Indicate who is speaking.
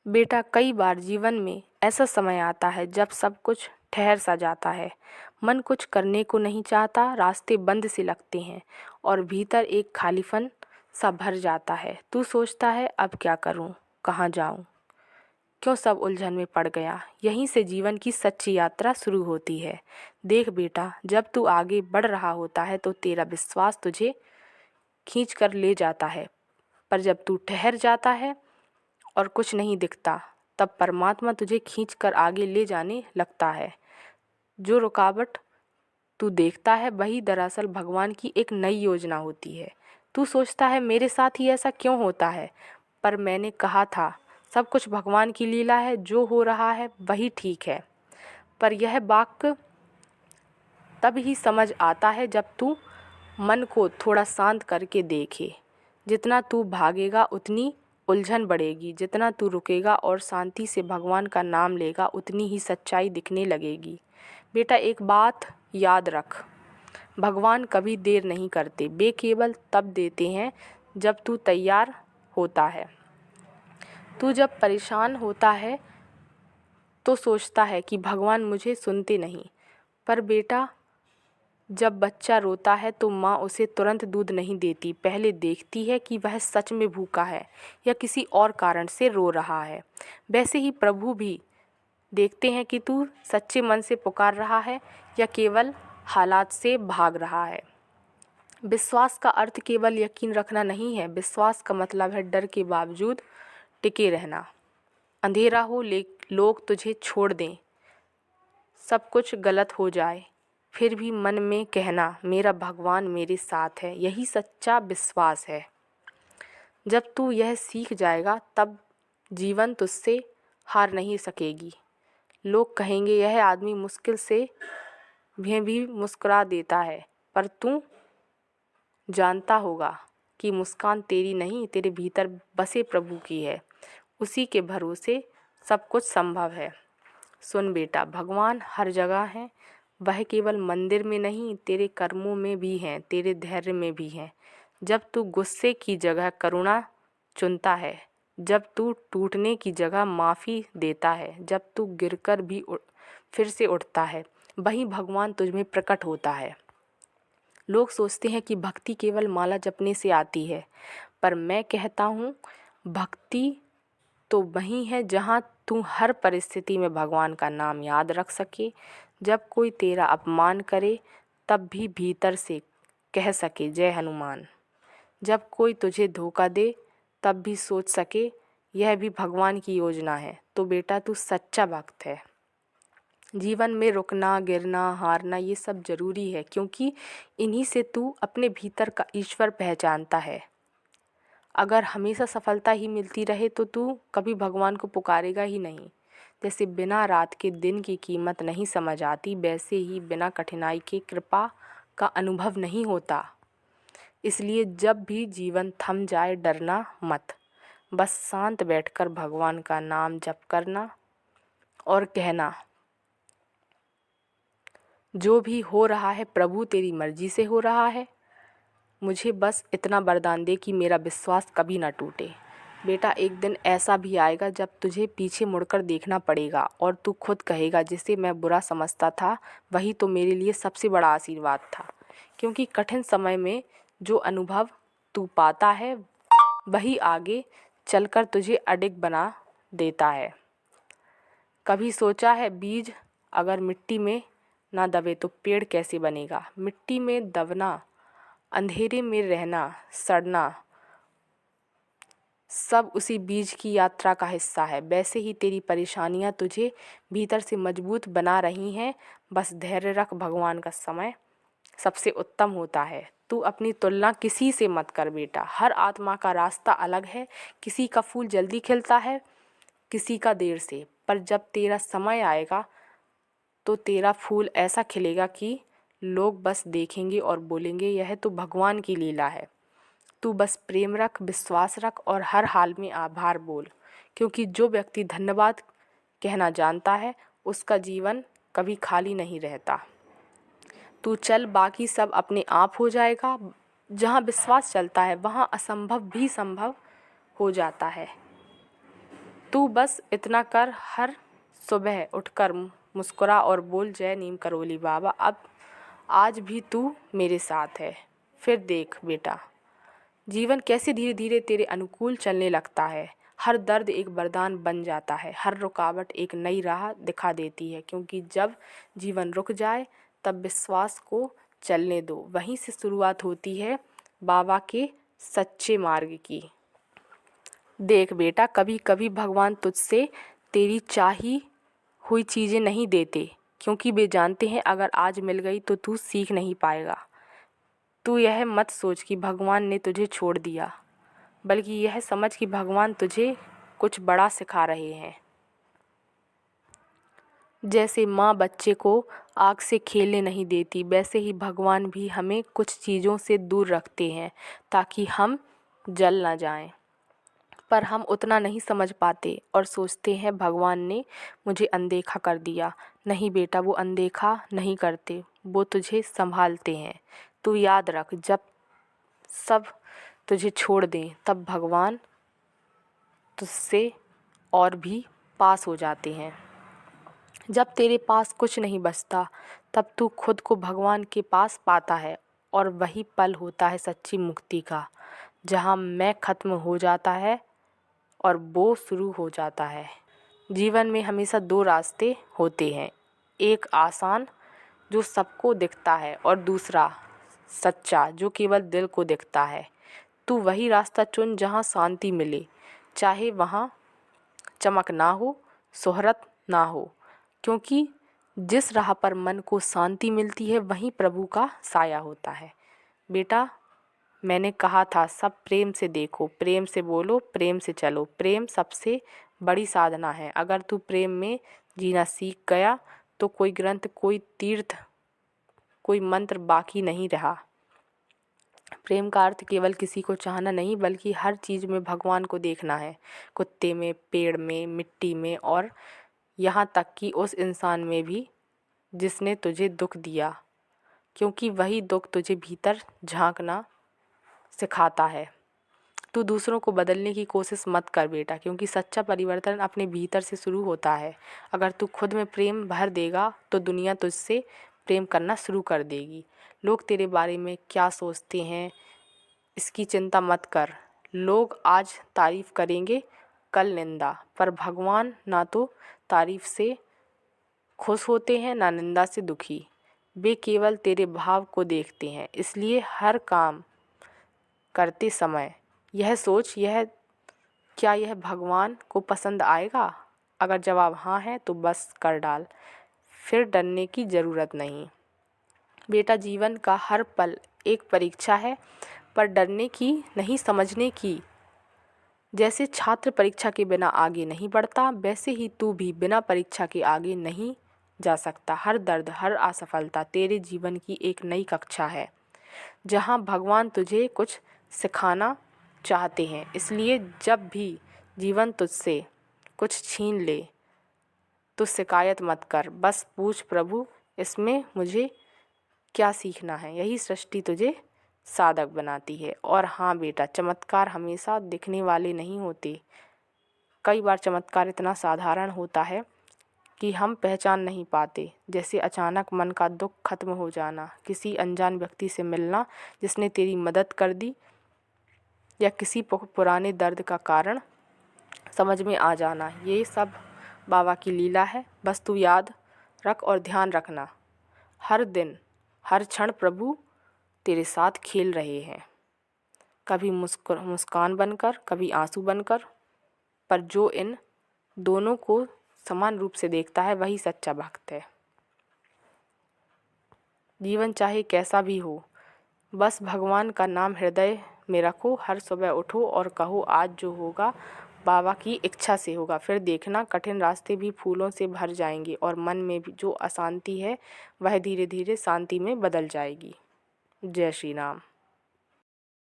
Speaker 1: बेटा, कई बार जीवन में ऐसा समय आता है जब सब कुछ ठहर सा जाता है। मन कुछ करने को नहीं चाहता, रास्ते बंद से लगते हैं और भीतर एक खालीपन सा भर जाता है। तू सोचता है, अब क्या करूं, कहाँ जाऊं, क्यों सब उलझन में पड़ गया। यहीं से जीवन की सच्ची यात्रा शुरू होती है। देख बेटा, जब तू आगे बढ़ रहा होता है तो तेरा विश्वास तुझे खींच कर ले जाता है, पर जब तू ठहर जाता है और कुछ नहीं दिखता, तब परमात्मा तुझे खींचकर आगे ले जाने लगता है। जो रुकावट तू देखता है वही दरअसल भगवान की एक नई योजना होती है। तू सोचता है, मेरे साथ ही ऐसा क्यों होता है, पर मैंने कहा था सब कुछ भगवान की लीला है, जो हो रहा है वही ठीक है। पर यह वाक्य तब ही समझ आता है जब तू मन को थोड़ा शांत करके देखे। जितना तू भागेगा उतनी उलझन बढ़ेगी, जितना तू रुकेगा और शांति से भगवान का नाम लेगा उतनी ही सच्चाई दिखने लगेगी। बेटा, एक बात याद रख, भगवान कभी देर नहीं करते, वे केवल तब देते हैं जब तू तैयार होता है। तू जब परेशान होता है तो सोचता है कि भगवान मुझे सुनते नहीं, पर बेटा, जब बच्चा रोता है तो माँ उसे तुरंत दूध नहीं देती, पहले देखती है कि वह सच में भूखा है या किसी और कारण से रो रहा है। वैसे ही प्रभु भी देखते हैं कि तू सच्चे मन से पुकार रहा है या केवल हालात से भाग रहा है। विश्वास का अर्थ केवल यकीन रखना नहीं है, विश्वास का मतलब है डर के बावजूद टिके रहना। अंधेरा हो, लोग तुझे छोड़ दें, सब कुछ गलत हो जाए, फिर भी मन में कहना, मेरा भगवान मेरे साथ है, यही सच्चा विश्वास है। जब तू यह सीख जाएगा तब जीवन तुझसे हार नहीं सकेगी। लोग कहेंगे, यह आदमी मुश्किल से भी मुस्कुरा देता है, पर तू जानता होगा कि मुस्कान तेरी नहीं, तेरे भीतर बसे प्रभु की है। उसी के भरोसे सब कुछ संभव है। सुन बेटा, भगवान हर जगह है, वह केवल मंदिर में नहीं, तेरे कर्मों में भी हैं, तेरे धैर्य में भी हैं। जब तू गुस्से की जगह करुणा चुनता है, जब तू टूटने की जगह माफ़ी देता है, जब तू गिरकर भी फिर से उठता है, वहीं भगवान तुझ में प्रकट होता है। लोग सोचते हैं कि भक्ति केवल माला जपने से आती है, पर मैं कहता हूँ, भक्ति तो वही है जहाँ तू हर परिस्थिति में भगवान का नाम याद रख सके। जब कोई तेरा अपमान करे तब भी भीतर से कह सके, जय हनुमान। जब कोई तुझे धोखा दे तब भी सोच सके, यह भी भगवान की योजना है। तो बेटा, तू सच्चा भक्त है। जीवन में रुकना, गिरना, हारना, ये सब ज़रूरी है, क्योंकि इन्हीं से तू अपने भीतर का ईश्वर पहचानता है। अगर हमेशा सफलता ही मिलती रहे तो तू कभी भगवान को पुकारेगा ही नहीं। जैसे बिना रात के दिन की कीमत नहीं समझ आती, वैसे ही बिना कठिनाई के कृपा का अनुभव नहीं होता। इसलिए जब भी जीवन थम जाए, डरना मत, बस शांत बैठकर भगवान का नाम जप करना और कहना, जो भी हो रहा है प्रभु तेरी मर्जी से हो रहा है, मुझे बस इतना वरदान दे कि मेरा विश्वास कभी ना टूटे। बेटा, एक दिन ऐसा भी आएगा जब तुझे पीछे मुड़कर देखना पड़ेगा और तू खुद कहेगा, जिसे मैं बुरा समझता था वही तो मेरे लिए सबसे बड़ा आशीर्वाद था। क्योंकि कठिन समय में जो अनुभव तू पाता है वही आगे चलकर तुझे अडिग बना देता है। कभी सोचा है, बीज अगर मिट्टी में ना दबे तो पेड़ कैसे बनेगा। मिट्टी में दबना, अंधेरे में रहना, सड़ना, सब उसी बीज की यात्रा का हिस्सा है। वैसे ही तेरी परेशानियां तुझे भीतर से मजबूत बना रही हैं। बस धैर्य रख, भगवान का समय सबसे उत्तम होता है। तू अपनी तुलना किसी से मत कर बेटा, हर आत्मा का रास्ता अलग है। किसी का फूल जल्दी खिलता है, किसी का देर से, पर जब तेरा समय आएगा तो तेरा फूल ऐसा खिलेगा कि लोग बस देखेंगे और बोलेंगे, यह तो भगवान की लीला है। तू बस प्रेम रख, विश्वास रख और हर हाल में आभार बोल, क्योंकि जो व्यक्ति धन्यवाद कहना जानता है उसका जीवन कभी खाली नहीं रहता। तू चल, बाकी सब अपने आप हो जाएगा। जहाँ विश्वास चलता है वहाँ असंभव भी संभव हो जाता है। तू बस इतना कर, हर सुबह उठकर मुस्कुरा और बोल जय नीम करोली बाबा। अब आज भी तू मेरे साथ है। फिर देख बेटा, जीवन कैसे धीरे धीरे तेरे अनुकूल चलने लगता है। हर दर्द एक वरदान बन जाता है, हर रुकावट एक नई राह दिखा देती है, क्योंकि जब जीवन रुक जाए तब विश्वास को चलने दो। वहीं से शुरुआत होती है बाबा के सच्चे मार्ग की। देख बेटा, कभी कभी भगवान तुझसे तेरी चाही हुई चीज़ें नहीं देते, क्योंकि वे जानते हैं अगर आज मिल गई तो तू सीख नहीं पाएगा। तू यह मत सोच कि भगवान ने तुझे छोड़ दिया, बल्कि यह समझ कि भगवान तुझे कुछ बड़ा सिखा रहे हैं। जैसे माँ बच्चे को आग से खेलने नहीं देती, वैसे ही भगवान भी हमें कुछ चीज़ों से दूर रखते हैं ताकि हम जल ना जाएं। पर हम उतना नहीं समझ पाते और सोचते हैं भगवान ने मुझे अनदेखा कर दिया। नहीं बेटा, वो अनदेखा नहीं करते, वो तुझे संभालते हैं। तू याद रख, जब सब तुझे छोड़ दें तब भगवान तुझसे और भी पास हो जाते हैं। जब तेरे पास कुछ नहीं बचता तब तू खुद को भगवान के पास पाता है, और वही पल होता है सच्ची मुक्ति का, जहाँ मैं खत्म हो जाता है और वो शुरू हो जाता है। जीवन में हमेशा दो रास्ते होते हैं, एक आसान जो सबको दिखता है और दूसरा सच्चा जो केवल दिल को दिखता है। तू वही रास्ता चुन जहाँ शांति मिले, चाहे वहाँ चमक ना हो, शोहरत ना हो, क्योंकि जिस राह पर मन को शांति मिलती है वहीं प्रभु का साया होता है। बेटा, मैंने कहा था सब प्रेम से देखो, प्रेम से बोलो, प्रेम से चलो। प्रेम सबसे बड़ी साधना है। अगर तू प्रेम में जीना सीख गया तो कोई ग्रंथ, कोई तीर्थ, कोई मंत्र बाकी नहीं रहा। प्रेम का अर्थ केवल किसी को चाहना नहीं, बल्कि हर चीज़ में भगवान को देखना है। कुत्ते में, पेड़ में, मिट्टी में, और यहाँ तक कि उस इंसान में भी जिसने तुझे दुख दिया, क्योंकि वही दुख तुझे भीतर झांकना सिखाता है। तू दूसरों को बदलने की कोशिश मत कर बेटा, क्योंकि सच्चा परिवर्तन अपने भीतर से शुरू होता है। अगर तू खुद में प्रेम भर देगा तो दुनिया तुझसे प्रेम करना शुरू कर देगी। लोग तेरे बारे में क्या सोचते हैं इसकी चिंता मत कर। लोग आज तारीफ़ करेंगे, कल निंदा, पर भगवान ना तो तारीफ़ से खुश होते हैं ना निंदा से दुखी। वे केवल तेरे भाव को देखते हैं। इसलिए हर काम करते समय यह सोच, क्या यह भगवान को पसंद आएगा? अगर जवाब हाँ है तो बस कर डाल, फिर डरने की ज़रूरत नहीं। बेटा, जीवन का हर पल एक परीक्षा है, पर डरने की नहीं, समझने की। जैसे छात्र परीक्षा के बिना आगे नहीं बढ़ता, वैसे ही तू भी बिना परीक्षा के आगे नहीं जा सकता। हर दर्द, हर असफलता तेरे जीवन की एक नई कक्षा है, जहाँ भगवान तुझे कुछ सिखाना चाहते हैं। इसलिए जब भी जीवन तुझसे कुछ छीन ले तो शिकायत मत कर, बस पूछ प्रभु इसमें मुझे क्या सीखना है। यही सृष्टि तुझे साधक बनाती है। और हाँ बेटा, चमत्कार हमेशा दिखने वाले नहीं होते। कई बार चमत्कार इतना साधारण होता है कि हम पहचान नहीं पाते, जैसे अचानक मन का दुख खत्म हो जाना, किसी अनजान व्यक्ति से मिलना जिसने तेरी मदद कर दी, या किसी पुराने दर्द का कारण समझ में आ जाना। ये सब बाबा की लीला है। बस तू याद रख और ध्यान रखना, हर दिन हर क्षण प्रभु तेरे साथ खेल रहे हैं, कभी मुस्कान बनकर, कभी आंसू बनकर, पर जो इन दोनों को समान रूप से देखता है वही सच्चा भक्त है। जीवन चाहे कैसा भी हो, बस भगवान का नाम हृदय में रखो। हर सुबह उठो और कहो आज जो होगा बाबा की इच्छा से होगा। फिर देखना कठिन रास्ते भी फूलों से भर जाएंगे और मन में भी जो अशांति है वह धीरे धीरे शांति में बदल जाएगी। जय श्री राम।